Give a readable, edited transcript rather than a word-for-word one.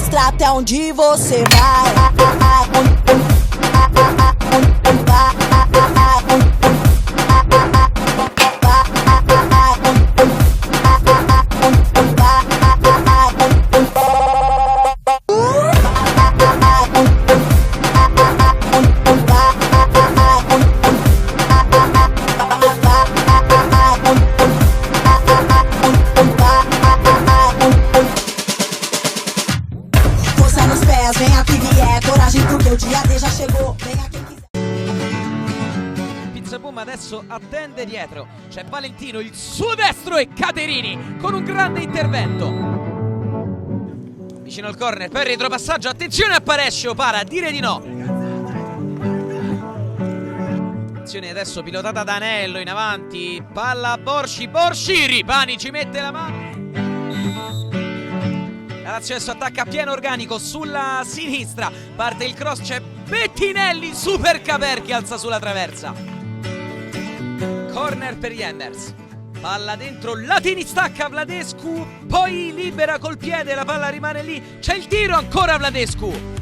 mostra até onde você vai. Força nos pés, venha que vier, coragem porque o dia D já chegou. Venha quem quiser. Pizza Boom adesso attende dietro, c'è Valentino, il suo destro e Caterini con un grande intervento. Vicino al corner, poi il retropassaggio, attenzione a Parescio, para a dire di no. Attenzione adesso pilotata da Anello in avanti, palla a Borshi, Ripani ci mette la mano. La Lazio adesso attacca a pieno organico sulla sinistra, parte il cross, c'è Bettinelli, super Caperchi, alza sulla traversa. Corner per Jenners, palla dentro, Latini stacca Vladescu, poi libera col piede, la palla rimane lì, c'è il tiro ancora Vladescu.